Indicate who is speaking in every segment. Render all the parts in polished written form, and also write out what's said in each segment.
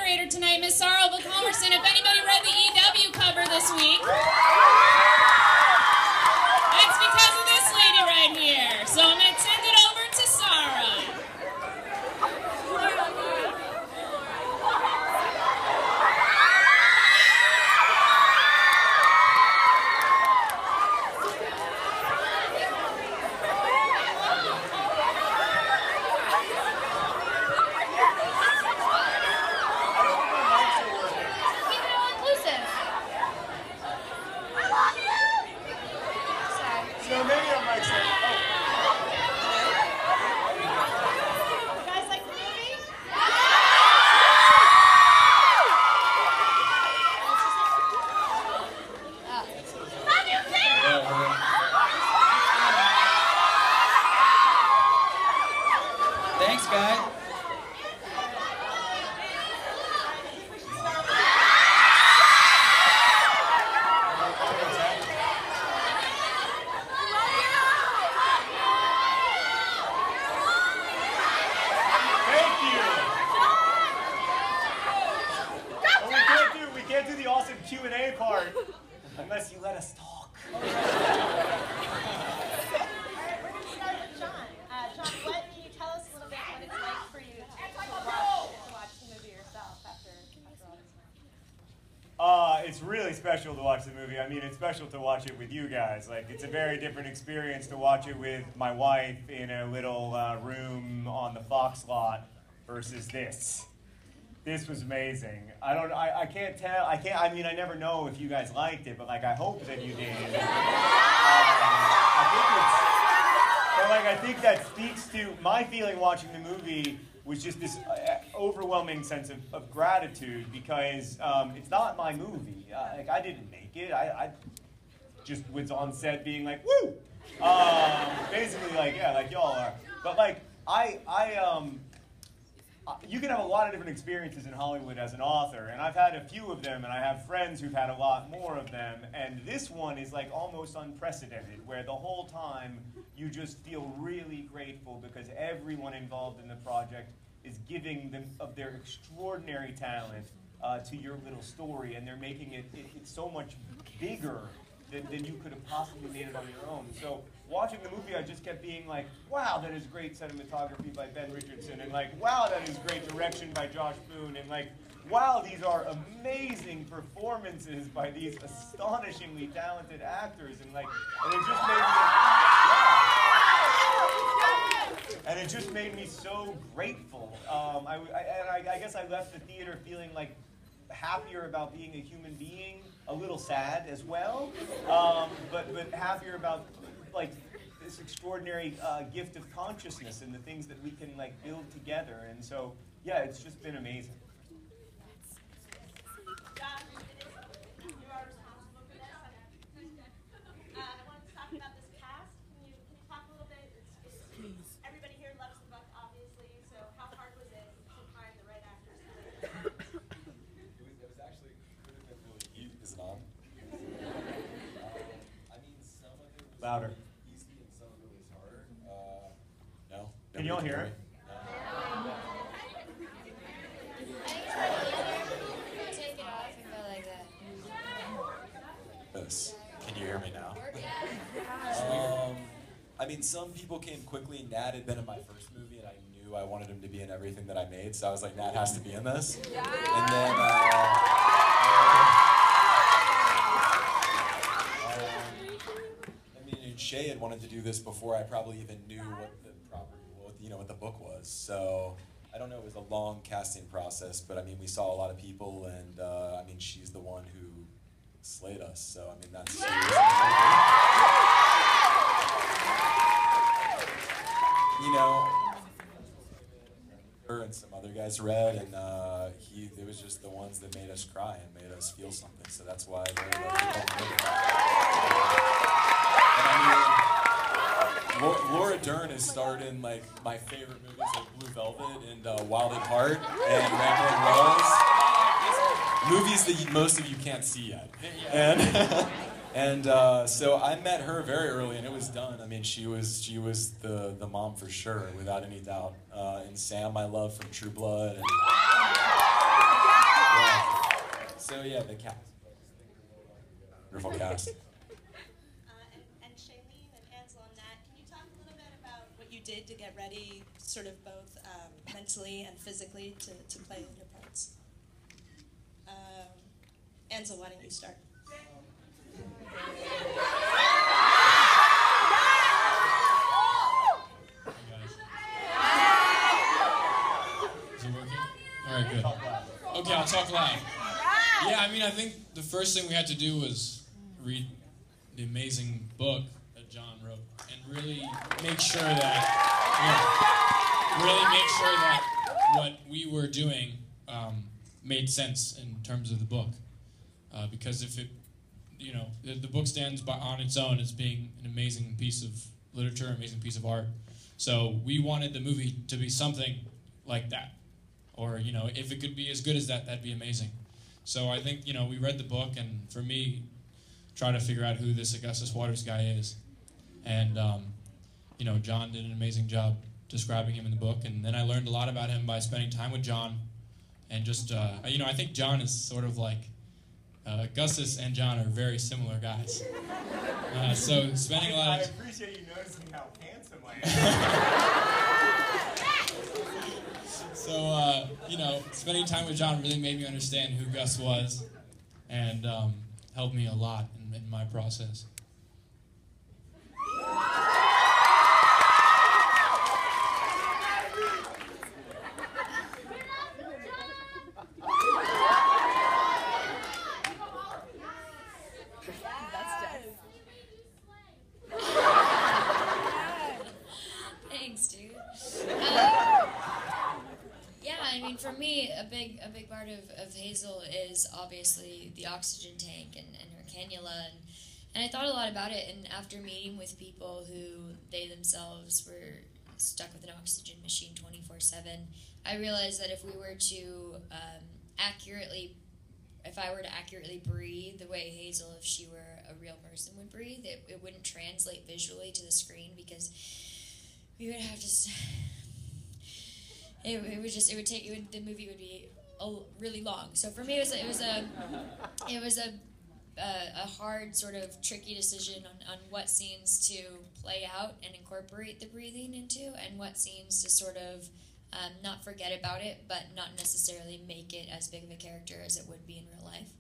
Speaker 1: moderator tonight, Miss Sarah Comerson. If anybody read the EW cover this week, that's because of this lady right here. So I'm going to send it over to Sarah.
Speaker 2: Thanks, guy.
Speaker 3: We can't do the awesome Q&A part unless you let us talk.
Speaker 4: All right, we're going to start with John. John, what can you tell us a little bit what it's like for you to watch the movie yourself after all this time?
Speaker 3: It's really special to watch the movie. I mean, it's special to watch it with you guys. Like, it's a very different experience to watch it with my wife in a little room on the Fox lot versus this. This was amazing. I can't tell. I mean, I never know if you guys liked it, but like, I hope that you did. I think that speaks to my feeling watching the movie was just this overwhelming sense of gratitude because it's not my movie. Like, I didn't make it. I just was on set being like, woo! Basically, like, yeah, like y'all are. But like, you can have a lot of different experiences in Hollywood as an author, and I've had a few of them, and I have friends who've had a lot more of them, and this one is like almost unprecedented, where the whole time you just feel really grateful because everyone involved in the project is giving them of their extraordinary talent to your little story, and they're making it so much bigger than you could have possibly made it on your own. So watching the movie, I just kept being like, wow, that is great cinematography by Ben Richardson, and like, wow, that is great direction by Josh Boone, and like, wow, these are amazing performances by these astonishingly talented actors, and like, and it just made me, and it just made me so grateful. I guess I left the theater feeling like happier about being a human being, a little sad as well, but happier about like this extraordinary gift of consciousness and the things that we can like build together. And so yeah, it's just been amazing.
Speaker 4: Josh, you are responsible for this. I wanted to talk about this cast. Can you talk a little bit? Everybody here loves the book, obviously. So how hard was it to find the right actors to play this?
Speaker 5: It was actually could have been really easy. Is it on? I mean, some of it was
Speaker 3: Louder.
Speaker 5: easy and some of it was harder. No.
Speaker 3: Can you all hear it?
Speaker 6: Take it off and go like that.
Speaker 5: This. Can you hear me now? I mean, some people came quickly. Nat had been in my first movie, and I knew I wanted him to be in everything that I made, so I was like, Nat has to be in this. And then, I mean, and Shay had wanted to do this before I probably even knew what the what the book was. So I don't know. It was a long casting process, but I mean, we saw a lot of people, and I mean, she's the one who slayed us. So I mean, that's. You know, her and some other guys read, and it was just the ones that made us cry and made us feel something. So that's why they're the people. And I mean, Laura Dern has starred in like my favorite movies like Blue Velvet and Wild at Heart and Rambling Rose, movies that most of you can't see yet. And so I met her very early, and it was done. I mean, she was the mom for sure, without any doubt. And Sam, I love from True Blood. And cast. Wonderful cast.
Speaker 4: And Shailene and Ansel on that, can you talk a little bit about what you did to get ready, sort of both mentally and physically, to play your parts? Ansel, why don't you start?
Speaker 7: Is it working? All right, good. Okay, I'll talk loud. Yeah, I mean, I think the first thing we had to do was read the amazing book that John wrote and really make sure that, what we were doing made sense in terms of the book. Because if it, the book stands on its own as being an amazing piece of literature, amazing piece of art. So we wanted the movie to be something like that. Or, if it could be as good as that, that'd be amazing. So I think, we read the book, and for me, try to figure out who this Augustus Waters guy is. And, John did an amazing job describing him in the book, and then I learned a lot about him by spending time with John. And just, I think John is sort of like, Augustus and John are very similar guys. So spending a lot of...
Speaker 3: I appreciate you noticing how handsome I am.
Speaker 7: So, spending time with John really made me understand who Gus was and helped me a lot in my process.
Speaker 6: Thanks, dude. For me, a big part of Hazel is obviously the oxygen tank and her cannula, and I thought a lot about it. And after meeting with people who they themselves were stuck with an oxygen machine 24/7, I realized that if I were to accurately breathe the way Hazel, if she were a real person, would breathe, it wouldn't translate visually to the screen, because we would have just. The movie would be really long. So for me, it was a hard, sort of tricky decision on what scenes to play out and incorporate the breathing into, and what scenes to sort of not forget about it, but not necessarily make it as big of a character as it would be in real life.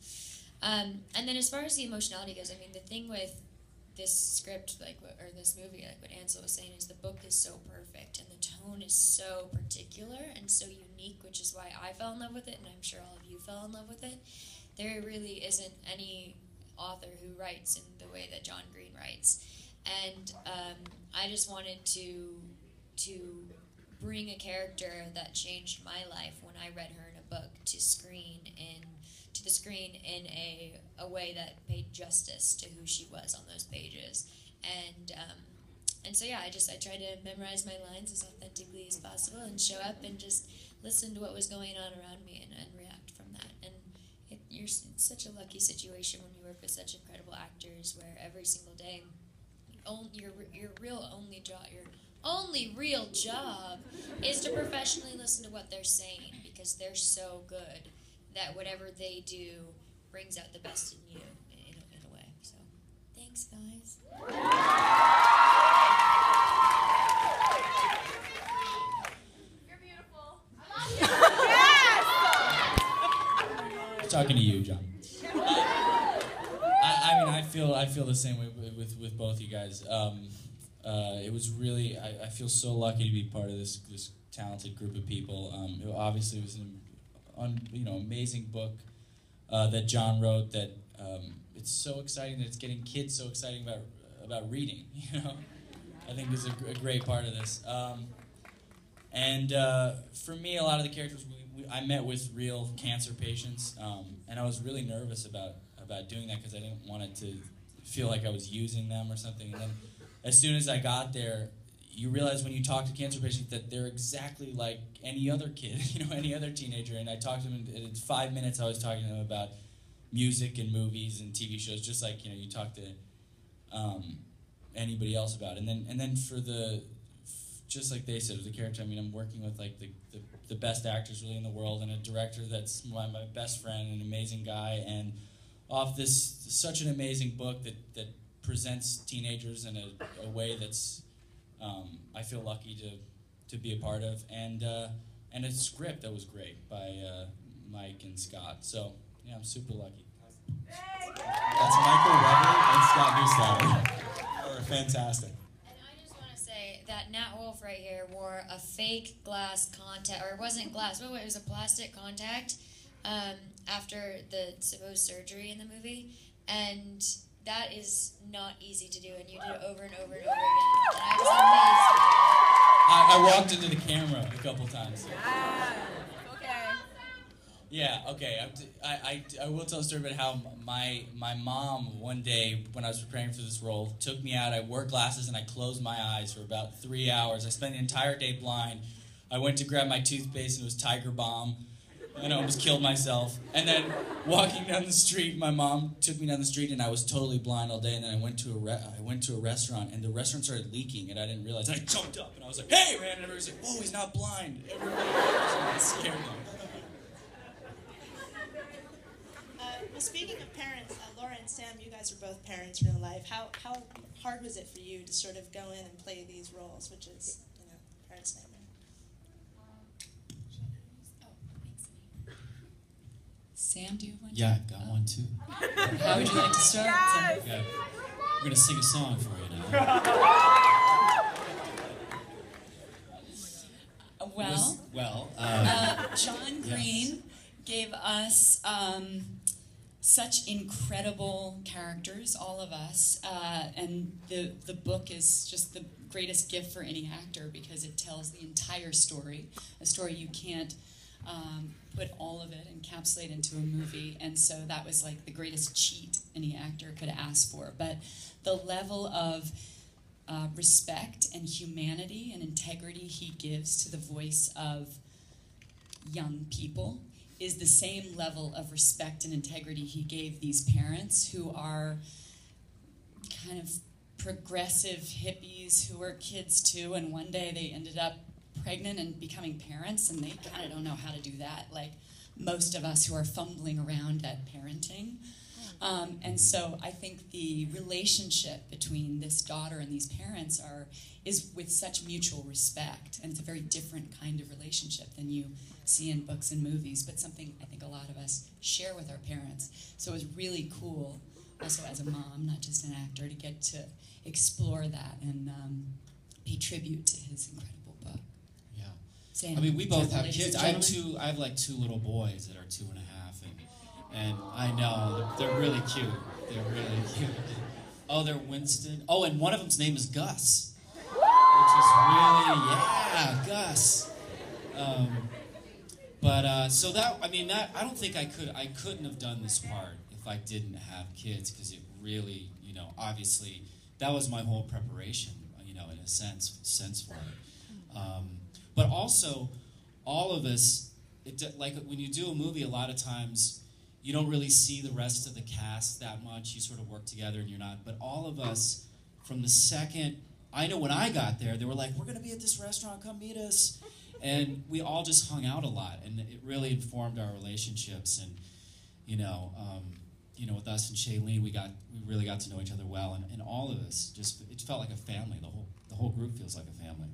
Speaker 6: And then as far as the emotionality goes, I mean, the thing with this script, or this movie, like what Ansel was saying, is the book is so perfect, and the tone is so particular and so unique, which is why I fell in love with it, and I'm sure all of you fell in love with it. There really isn't any author who writes in the way that John Green writes, and I just wanted to bring a character that changed my life when I read her in a book to the screen in a way that paid justice to who she was on those pages. And so yeah, I tried to memorize my lines as authentically as possible and show up and just listen to what was going on around me and react from that. And it's such a lucky situation when you work with such incredible actors, where every single day your only real job is to professionally listen to what they're saying, because they're so good that whatever they do brings out the best in you in a way. So, thanks, guys.
Speaker 4: You're beautiful. I love you.
Speaker 2: Talking to you, John. I feel the same way with both you guys. It was really, I feel so lucky to be part of this talented group of people. It obviously was an amazing book that John wrote. That it's so exciting that it's getting kids so excited about reading. I think is a great part of this. And for me, a lot of the characters I met with real cancer patients, and I was really nervous about doing that, because I didn't want it to feel like I was using them or something. And then as soon as I got there, you realize when you talk to cancer patients that they're exactly like any other kid, any other teenager. And I talked to them, and in 5 minutes I was talking to them about music and movies and TV shows, just like you talk to anybody else about. And then for just like they said, the character, I'm working with like the the best actors really in the world, and a director that's my best friend, an amazing guy, and off this such an amazing book that presents teenagers in a way that's I feel lucky to be a part of, and a script that was great by Mike and Scott. So yeah, I'm super lucky.
Speaker 5: That's Michael Weber and Scott Neustadter. Are fantastic.
Speaker 6: And I just want to say that Nat Wolf right here wore a fake glass contact, or it wasn't glass, but it was a plastic contact after the supposed surgery in the movie, and that is not easy to do, and you did it over and over and over again, and I was amazed.
Speaker 2: I walked into the camera a couple times.
Speaker 8: Okay.
Speaker 2: Yeah, okay. I will tell a story about how my mom, one day when I was preparing for this role, took me out. I wore glasses and I closed my eyes for about 3 hours. I spent the entire day blind. I went to grab my toothpaste and it was Tiger Balm. And I almost killed myself. And then walking down the street, my mom took me down the street and I was totally blind all day. And then I went to a restaurant and the restaurant started leaking and I didn't realize. And I jumped up and I was like, "Hey, man!" And everybody was like, "Whoa, he's not blind." Everybody was scared me.
Speaker 4: Well, speaking of parents, Laura and Sam, you guys are both parents in real life. How hard was it for you to sort of go in and play these roles, which is, parents' nightmare?
Speaker 8: Sam, do you have one?
Speaker 9: Yeah, I've got one too.
Speaker 8: How would you like to start?
Speaker 9: Yeah. We're going to sing a song for you now.
Speaker 8: John Green gave us such incredible characters, all of us, and the book is just the greatest gift for any actor because it tells the entire story, a story you can't put all of it, encapsulate into a movie, and so that was like the greatest cheat any actor could ask for. But the level of respect and humanity and integrity he gives to the voice of young people is the same level of respect and integrity he gave these parents who are kind of progressive hippies who are kids too, and one day they ended up pregnant and becoming parents, and they kind of don't know how to do that, like most of us who are fumbling around at parenting. And so I think the relationship between this daughter and these parents is with such mutual respect, and it's a very different kind of relationship than you see in books and movies, but something I think a lot of us share with our parents. So it was really cool, also as a mom, not just an actor, to get to explore that and pay tribute to his incredible book.
Speaker 9: Yeah.
Speaker 8: Sam,
Speaker 9: I mean, we both have
Speaker 8: ladies
Speaker 9: kids.
Speaker 8: and gentlemen.
Speaker 9: I have like 2 little boys that are 2.5, and I know they're really cute. They're really cute. Oh, they're Winston. Oh, and one of them's name is Gus, which is really Gus. So that I don't think I couldn't have done this part if I didn't have kids, because it really, obviously that was my whole preparation, in a sense for it. But also, all of us, like when you do a movie, a lot of times you don't really see the rest of the cast that much. You sort of work together and you're not. But all of us, from the second, I know when I got there, they were like, "We're going to be at this restaurant, come meet us." And we all just hung out a lot, and it really informed our relationships. And, with us and Shailene, we really got to know each other well. And all of us, it felt like a family. The whole group feels like a family.